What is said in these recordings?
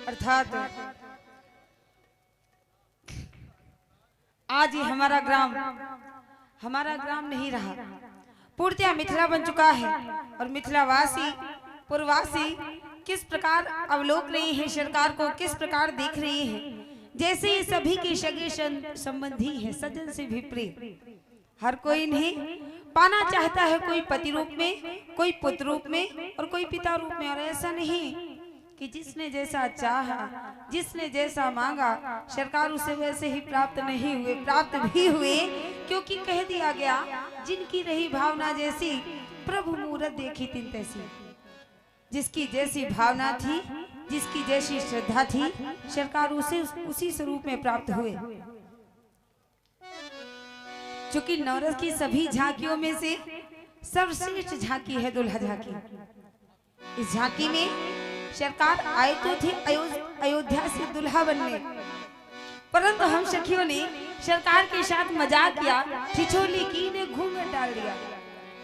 अर्थात आज ही हमारा ग्राम नहीं रहा, पूर्णतया मिथिला बन चुका है। और मिथिलावासी पूर्ववासी किस प्रकार अवलोक रहे हैं, सरकार को किस प्रकार देख रहे हैं, जैसे ये सभी के सगे संबंधी हैं, सज्जन से भी प्रिय। हर कोई इन्हें पाना चाहता है, कोई पति रूप में, कोई पुत्र रूप में और कोई पिता रूप में। और ऐसा नहीं कि जिसने जैसा चाहा, जिसने जैसा मांगा, सरकार उसे वैसे ही प्राप्त नहीं हुए, प्राप्त भी हुए, क्योंकि कह दिया गया जिनकी रही भावना जैसी प्रभु मूरत देखी तिन तैसी। जिसकी जैसी भावना थी, जिसकी जैसी श्रद्धा थी, सरकार उसे उसी स्वरूप में प्राप्त हुए। चूंकि नवरस की सभी झांकियों में से सर्वश्रेष्ठ झांकी है दुल्हा झांकी। इस झांकी में सरकार आए तो थे अयोध्या से दुल्हा बनने, परंतु हम सखियों ने सरकार के साथ मजाक किया, ठिठोली की ने घूंघट डाल दिया।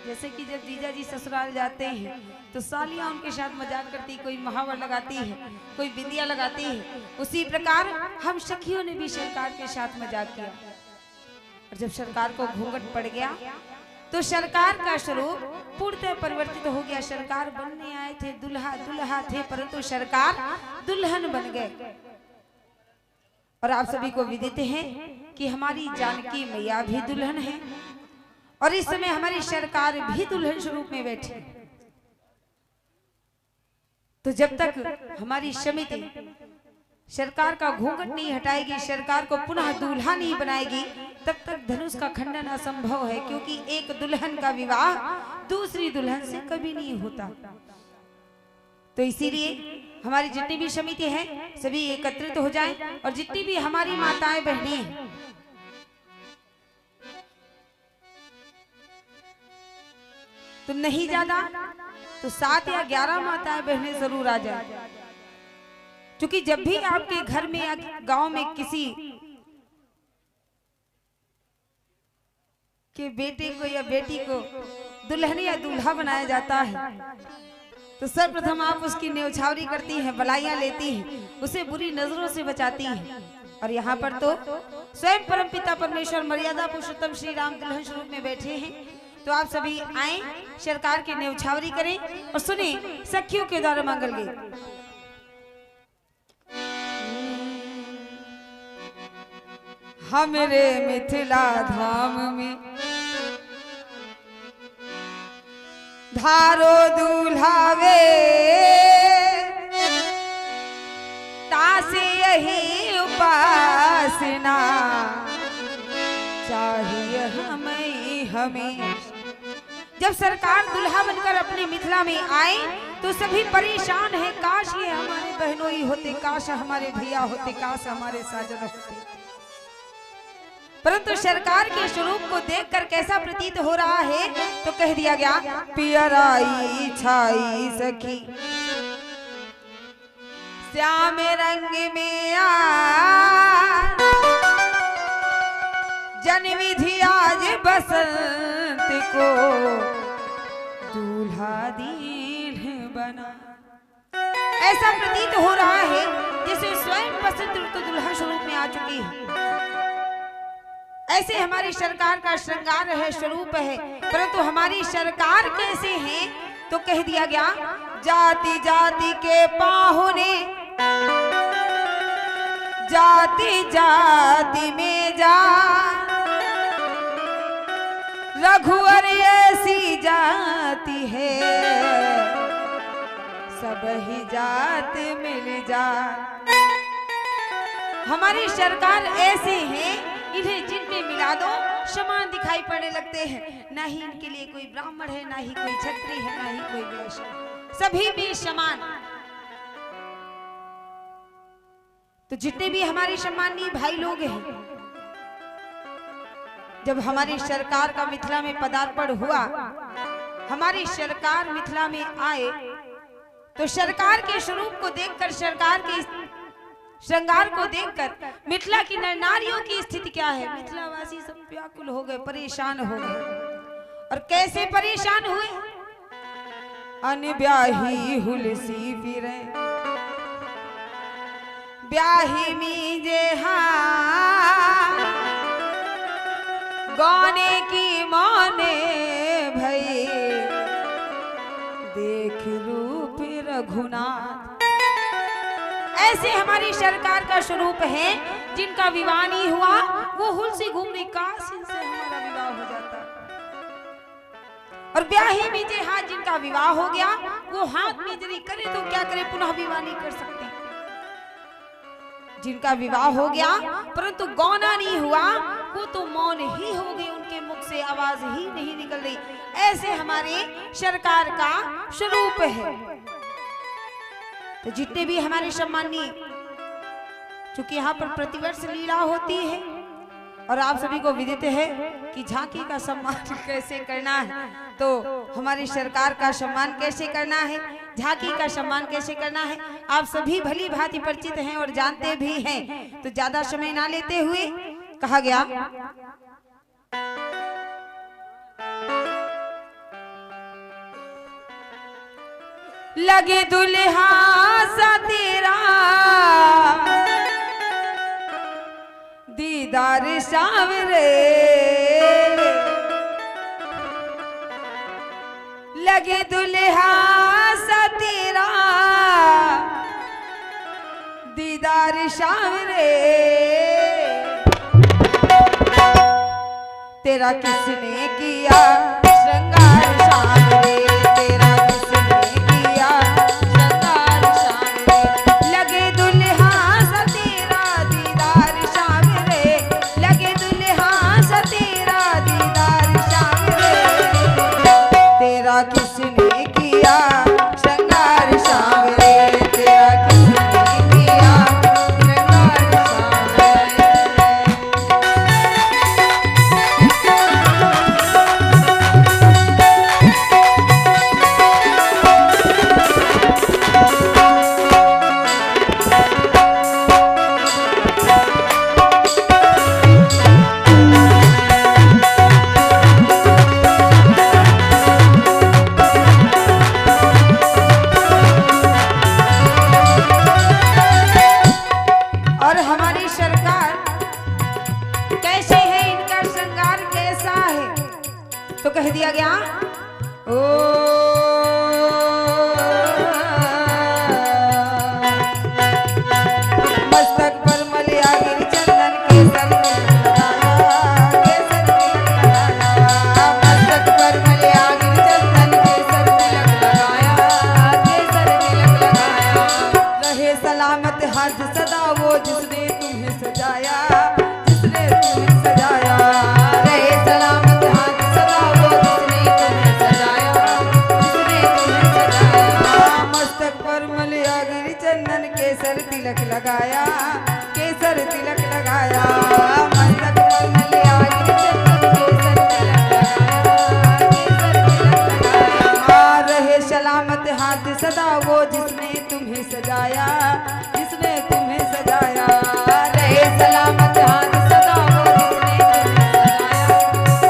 जैसे कि जब जीजा जी ससुराल जाते हैं तो सालियां उनके साथ मजाक करती, कोई महावर लगाती है, कोई बिंदिया लगाती है, उसी प्रकार हम सखियों ने भी सरकार के साथ मजाक किया। और जब सरकार को घूंघट पड़ गया तो सरकार का स्वरूप पूर्णतः परिवर्तित हो गया। सरकार बनने आए थे दुल्हा थे, परंतु सरकार दुल्हन बन गए। और आप सभी को विदित है कि हमारी जानकी मैया भी दुल्हन है और इस समय हमारी सरकार भी दुल्हन स्वरूप में बैठी। तो जब तक हमारी समिति सरकार का घूंघट नहीं हटाएगी, सरकार को पुनः दुल्हा नहीं बनाएगी, तब तक धनुष का खंडन असंभव है। क्योंकि एक दुल्हन का विवाह दूसरी दुल्हन से कभी नहीं होता। तो इसीलिए हमारी जितनी भी समिति है सभी एकत्रित हो जाएं और जितनी भी हमारी माताएं बहनें हैं, तो नहीं ज्यादा तो 7 या 11 माताएं बहनें जरूर आ जाए। क्योंकि जब भी आपके घर में या गांव में किसी के बेटे को या बेटी को दुल्हन या दूल्हा बनाया जाता है तो सर्वप्रथम आप उसकी न्यौछावरी करती हैं, बलाइयां लेती हैं, उसे बुरी नजरों से बचाती हैं। और यहाँ पर तो स्वयं परमपिता परमेश्वर मर्यादा पुरुषोत्तम श्री राम दुल्हन स्वरूप में बैठे हैं। तो आप सभी आए, सरकार की न्यौछावरी करें और सुने सखियों के द्वारा मंगल गीत। हमरे मिथिला धाम में धारो दुल्हावे तासे यही उपासना चाहिए हमें। जब सरकार दुल्हा बनकर अपने मिथिला में आए तो सभी परेशान हैं, काश ये हमारे बहनों ही होते, काश हमारे भैया होते, काश हमारे साजन होते। परंतु सरकार के स्वरूप को देखकर कैसा प्रतीत हो रहा है, तो कह दिया गया पियराई छाई सखी श्याम रंग में आ जन विधि आज बसंत को दूल्हा दीन बना। ऐसा प्रतीत हो रहा है जैसे स्वयं बसंत ऋतु दुल्हा स्वरूप में आ चुकी है। ऐसे हमारी सरकार का श्रृंगार है, स्वरूप है। परंतु हमारी सरकार कैसे है, तो कह दिया गया जाति जाति के पाहुने जाति जाति में जा रघुवर ऐसी जाति है सब ही जात मिल जा। हमारी सरकार ऐसे है, इन्हें जिनमें मिला दो समान दिखाई पड़ने लगते हैं। ना ही इनके लिए कोई ब्राह्मण है, ना ही कोई क्षत्रिय है, ना ही कोई वैश्य, सभी भी समान। तो जितने भी हमारे सम्मानीय भाई लोग हैं, जब हमारी सरकार का मिथिला में पदार्पण हुआ, हमारी सरकार मिथिला में आए, तो सरकार के स्वरूप को देखकर, सरकार के श्रृंगार को देखकर मिथिला की नर नारियों की स्थिति क्या है, मिथिलावासी सब व्याकुल हो गए, परेशान हो गए। और कैसे परेशान हुए, अनब्याही हुलसी फिरे ब्याही में जे गाने की माने भई देख रूप रघुनाथ। ऐसे हमारी सरकार का स्वरूप है, जिनका विवाह नहीं हुआ वो हुल से घूमने काश इनसे हमारा विवाह हो जाता। और ब्याही में जे जिनका विवाह हो गया वो हाथ में जरी करे तो क्या करे, पुनः विवाह नहीं कर सकते। जिनका विवाह हो गया परंतु गौना नहीं हुआ वो तो मौन ही हो गए, उनके मुख से आवाज ही नहीं निकल रही। ऐसे हमारे सरकार का स्वरूप है। तो जितने भी हमारे सम्माननीय, चूंकि यहाँ पर प्रतिवर्ष लीला होती है और आप सभी को विदित है कि झांकी का सम्मान कैसे करना है, तो हमारी सरकार का सम्मान कैसे करना है, झांकी का सम्मान कैसे करना है, आप सभी भली भांति परिचित हैं और जानते भी हैं। तो ज्यादा समय ना लेते हुए कहा गया, लगे दुल्हा सा तेरा दीदार सावरे, लगे दुल्हा सा तेरा दीदार सावरे, तेरा किसने किया श्रृंगार सावरे, तेरा किसने किया श्रृंगार सावरे, लगे दुल्हा सा तेरा दीदार सावरे, लगे दुल्हा सा तेरा दीदार सावरे, तेरा किसने किया श्रृंगार सावरे, तेरा किसने किया श्रृंगार सावरे। और हमारी सरकार कैसे है, इनका श्रृंगार कैसा है, तो कह दिया गया ओ मस्तक पर मलिया गिर चंदन केसर तिलक लगाया, केसर तिलक लगाया, मस्तक पर मलिया गिर चंदन केसर तिलक लगाया, केसर तिलक लगाया, रहे सलामत हाथ सदा वो जिसने तुम्हें सजाया, जिसने तुम्हें सजाया, रहे सलामत हाथ सदा वो जिसने तुम्हें सजाया, जिसने तुम्हें सजाया, मस्तक पर मलिया गिर चंदन केसर तिलक लगाया, केसर तिलक लगाया, मस्तक पर मलिया गिर चंदन केसर तिलक लगाया, केसर तिलक लगाया, रहे सलामत हाथ सदा वो जिसने तुम्हें सजाया, जिसने तुम्हें सजाया, रहे सलामत हाथ सदा वो जिसने तुम्हें सजाया,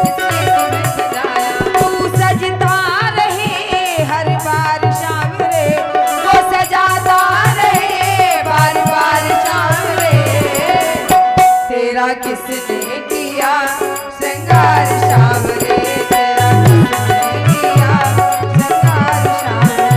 जिसने तुम्हें सजाया, तू सजता रहे हर बार सावरे, वो सजाता रहे बार बार सावरे, तेरा किसने किया श्रृंगार सावरे, तेरा किसने किया श्रृंगार सावरे।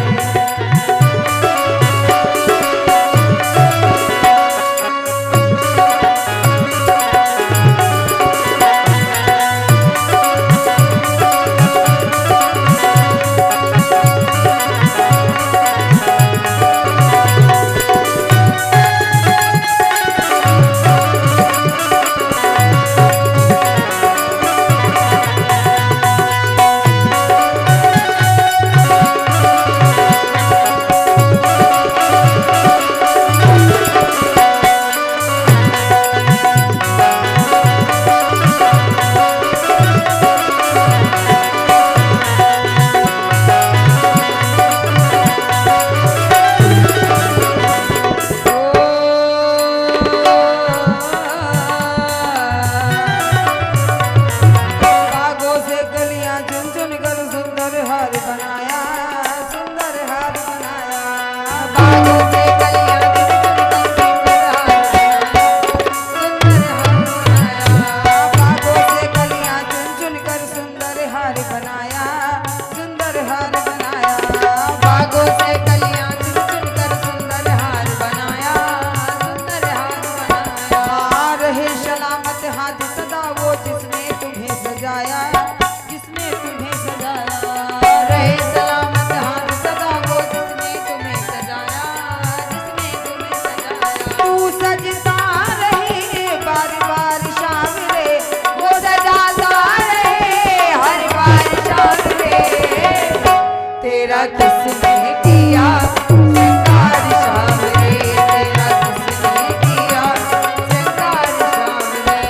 तेरा किसने किया श्रृंगार श्याम रे, तेरा किसने किया श्रृंगार श्याम रे।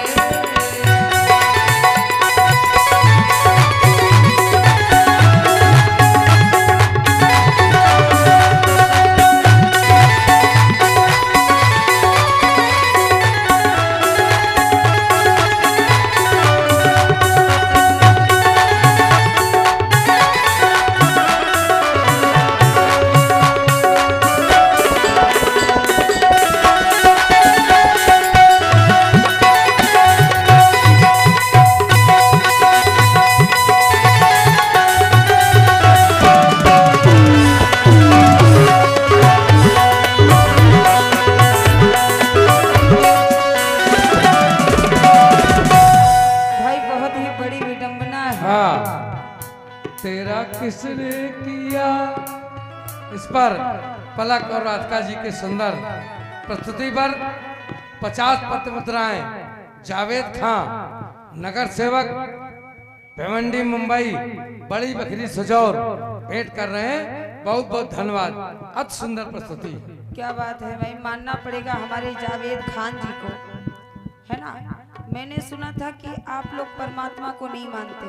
तेरा किसने किया। इस पर पलक और राधिका जी के सुंदर प्रस्तुति पर 50 पत्र मुद्राएं जावेद खां नगर सेवक भिवंडी मुंबई बड़ी बकरी सजौर भेंट कर रहे हैं। बहुत बहुत धन्यवाद। अति सुंदर प्रस्तुति। क्या बात है भाई, मानना पड़ेगा हमारे जावेद खान जी को, है ना। मैंने सुना था कि आप लोग परमात्मा को नहीं मानते,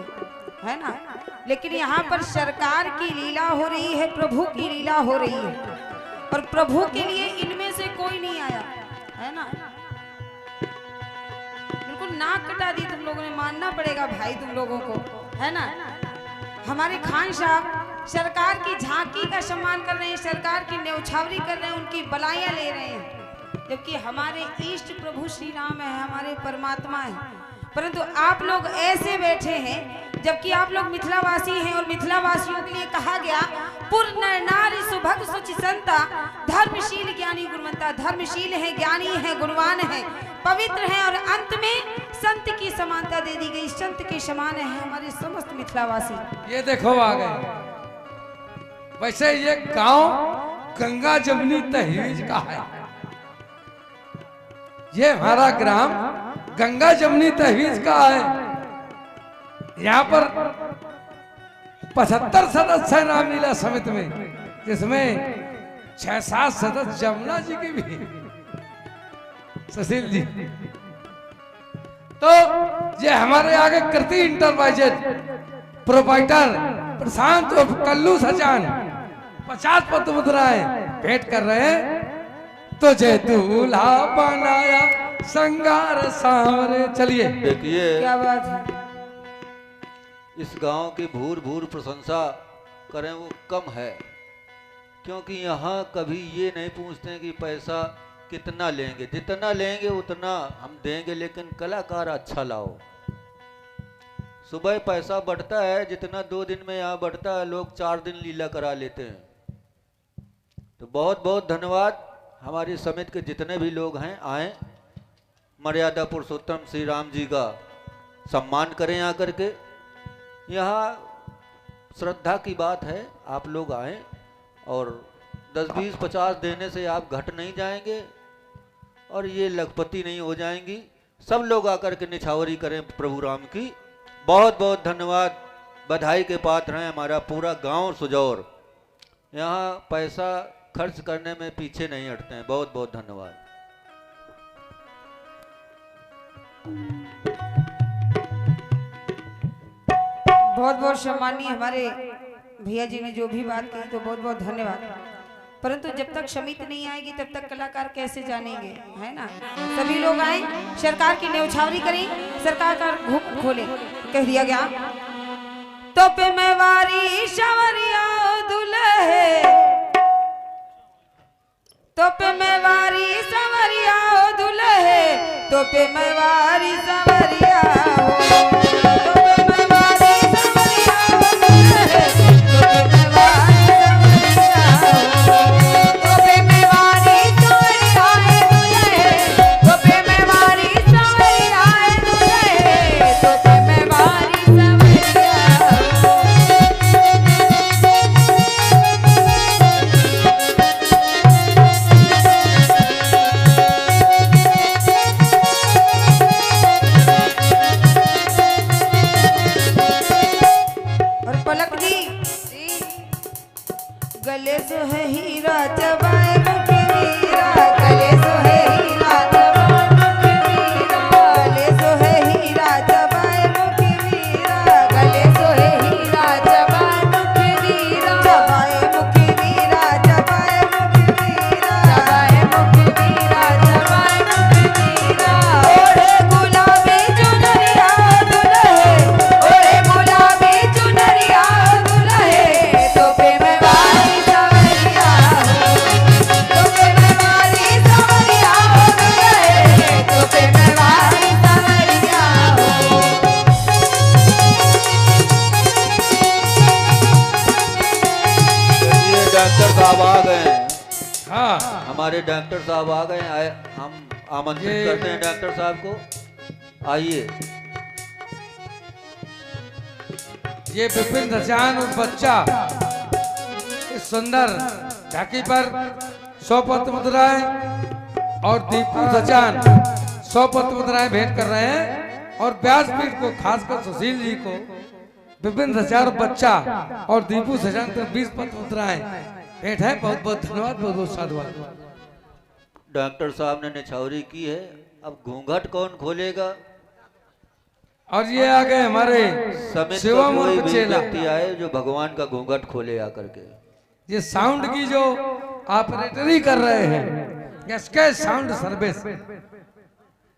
है ना, लेकिन यहाँ पर सरकार की लीला हो रही है, प्रभु की लीला हो रही है, और प्रभु के लिए इनमें से कोई नहीं आया, है ना। बिल्कुल नाक कटा दी तुम लोगों ने, मानना पड़ेगा भाई तुम लोगों को, है ना। हमारे खान साहब सरकार की झांकी का सम्मान कर रहे हैं, सरकार की न्यौछावरी कर रहे हैं, उनकी बलाइयां ले रहे हैं, जबकि हमारे इष्ट प्रभु श्री राम है, हमारे परमात्मा है। परंतु आप लोग ऐसे बैठे हैं, जबकि आप लोग मिथिलावासी हैं, और मिथिलावासियों के लिए कहा गया पूर्ण नारी सुभग सुचि संता, धर्मशील ज्ञानी गुणवंता। धर्मशील है, ज्ञानी है, गुणवान है, पवित्र है, और अंत में संत की समानता दे दी गई। संत के समान है हमारे समस्त मिथिलावासी। ये देखो आ गए। वैसे ये गांव गंगा जमुनी तहवीज का है। ये हमारा ग्राम गंगा जमुनी तहवीज का है। यहाँ पर 75 सदस्य है रामलीला समिति में, जिसमें 6-7 सदस्य जमुना जी के भी, सुशील जी। तो ये हमारे आगे कृति इंटरप्राइजेज प्रोपाइटर प्रशांत और कल्लू सचान 50 पत्र मुद्राएं भेंट कर रहे हैं। तो जय दूल्हा बनाया संगार सांवरे। चलिए देखिए, क्या बात है। इस गांव की भूर भूर प्रशंसा करें वो कम है, क्योंकि यहाँ कभी ये नहीं पूछते कि पैसा कितना लेंगे, जितना लेंगे उतना हम देंगे, लेकिन कलाकार अच्छा लाओ। सुबह पैसा बढ़ता है, जितना 2 दिन में यहाँ बढ़ता है, लोग 4 दिन लीला करा लेते हैं। तो बहुत बहुत धन्यवाद। हमारी समिति के जितने भी लोग हैं आए, मर्यादा पुरुषोत्तम श्री राम जी का सम्मान करें आकर के। यहाँ श्रद्धा की बात है, आप लोग आए, और 10, 20, 50 देने से आप घट नहीं जाएंगे, और ये लखपति नहीं हो जाएंगी। सब लोग आकर के निछावरी करें प्रभु राम की। बहुत बहुत धन्यवाद। बधाई के पात्र हैं हमारा पूरा गांव सुजौर। यहाँ पैसा खर्च करने में पीछे नहीं हटते हैं। बहुत बहुत धन्यवाद। बहुत बहुत सम्मानीय हमारे भैया जी ने जो भी बात की, तो बहुत बहुत धन्यवाद। परंतु जब तक समिति नहीं आएगी तब तक कलाकार कैसे जानेंगे, है ना। सभी लोग आए, सरकार की न्यौछावरी करें, सरकार का घूम खोले। कह दिया गया तो पे मैं वारी शवरिया दुल्हे, तो पे मैं वारी सवरिया दुल्हे, तो पे मैं वारी सवरिया हो। साहब आ गए हम आमंत्रित करते हैं डॉक्टर साहब को, आइए। ये विपिन धचान और बच्चा इस सुंदर झांकी पर 100 पत्र मुद्राएं और दीपू धचान 100 पत्र मुद्राएं भेंट कर रहे हैं, और व्यासपीठ को खासकर सुशील जी को विपिन धचान और बच्चा और दीपू धचान को 20 पत्र मुद्राएं भेंट है। बहुत बहुत धन्यवाद, बहुत बहुत साधुवाद। डॉक्टर साहब ने निछावरी की है, अब घूंघट कौन खोलेगा? और ये आ गए हमारे समित शिवम और कोई भी बचेला, व्यक्ति आए जो भगवान का घूंघट खोले आकर के। ये साउंड की जो ऑपरेटरी कर रहे हैं, इसके साउंड सर्विस,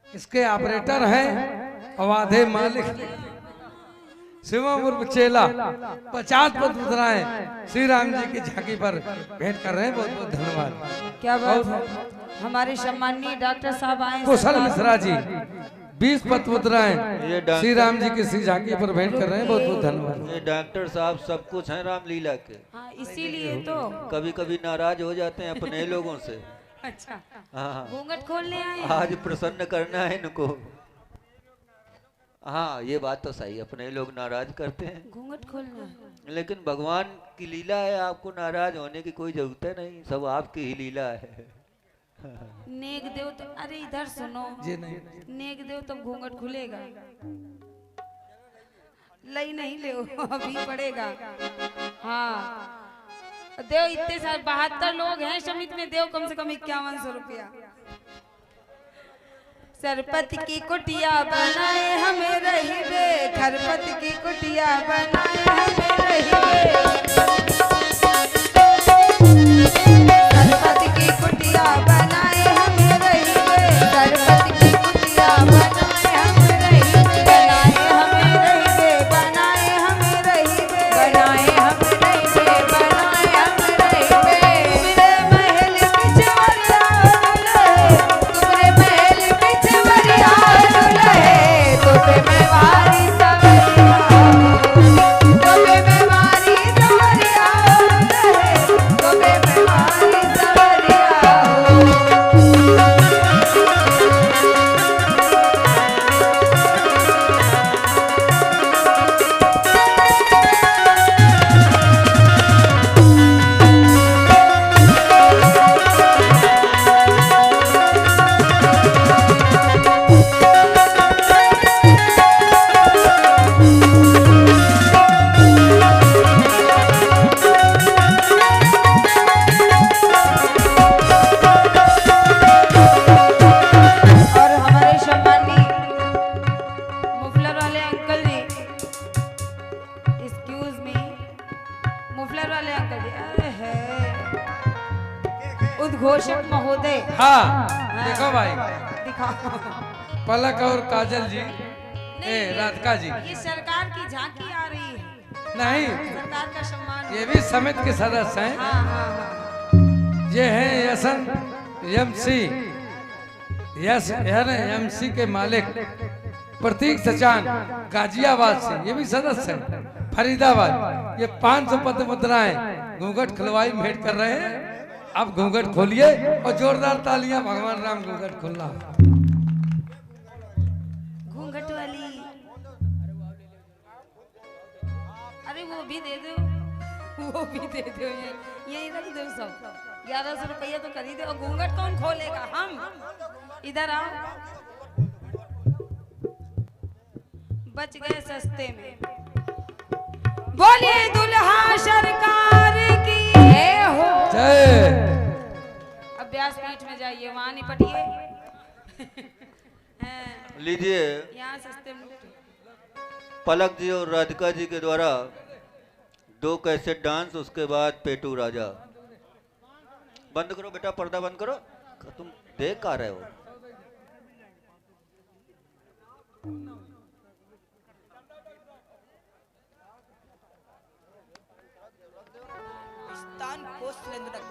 इसके ऑपरेटर हैं अवाधे मालिक शिवम और बचेला 50 पत्र मुद्राएं श्री राम जी की झांकी पर भेंट कर रहे हैं। बहुत बहुत धन्यवाद। क्या बात है, हमारे सम्माननीय डॉक्टर साहब आए। कुशल मिश्रा जी 20 पत्र ये मुद्राएं डॉक्टर- श्री राम जी की श्री झांकी पर भेंट कर रहे हैं। बहुत बहुत धन्यवाद। ये डॉक्टर साहब सब कुछ है रामलीला के, हाँ, इसीलिए तो। कभी कभी नाराज हो जाते हैं अपने लोगों से। अच्छा, हाँ, घूंघट खोलने आए हैं? आज प्रसन्न करना है इनको। हाँ, ये बात तो सही, अपने लोग नाराज करते हैं, घूंघट खोलना है। लेकिन भगवान की लीला है, आपको नाराज होने की कोई जरूरत है नहीं, सब आपकी ही लीला है। नेक देव तो, अरे इधर सुनो जी नहीं, नेक देव तब घूंघट खुलेगा, लई नहीं ले अभी पड़ेगा। हाँ, देव इतने सारे 72 लोग हैं समिति में, देव कम से कम 5100 रुपया। सरपति की कुटिया बनाए हमें रहीबे, खरपति की कुटिया बनाए हमें रहीबे, सरपति की कुटिया बनाए हमें रहीबे, सरपति की कुटिया बनाए हमें रहीबे, बनाए हमें रहीबे, बनाए हमें रहीबे, बनाए हमें रहीबे, बनाए हमें रहीबे। तुमरे महल पिछवरिया दुल्हे, तुमरे महल पिछवरिया दुल्हे, तुझे मैं वारी सवरिया, तुझे मैं वारी सवरिया दुल्हे, तुझे मैं वारी सवरिया। और हमारे सम्मानी मुफलर वाले अंकल जी, एक्सक्यूज मी, मुफलर वाले अंकल जी, अरे है उद्घोषक महोदय, हाँ देखो भाई, दिखाओ। पलक और काजल जी, ए राधिका जी, ये सरकार की झांकी आ रही है, नहीं सरकार का सम्मान। ये भी समिति के सदस्य हैं। हाँ हाँ हाँ, ये हैं यसन एमसी, यस एमसी के मालिक प्रतीक सचान गाजियाबाद से, ये भी सदस्य हैं फरीदाबाद। ये 500 पत्र मुद्राएं घूंघट खुलवाई भेंट कर रहे हैं। अब घूंघट खोलिए और जोरदार तालियां, भगवान राम घूंघट खुलना। घूंघट वाली, अरे वो भी दे दो, वो भी दे दो, यही रख दो सब। 1100 रुपया तो खरीदे, और घूंघट कौन खोलेगा? हम। इधर आओ, बच गए सस्ते में। बोलिए दुल्हा सरकार की जय हो। जय। अब व्यासपीठ में जाइए, वहां निपटिए। हैं, लीजिए, यहाँ सस्ते में। पलक जी और राधिका जी के द्वारा 2 कैसेट डांस, उसके बाद पेटू राजा। बंद करो बेटा, पर्दा बंद करो, तुम देख आ रहे हो। स्थान को सिलेंडर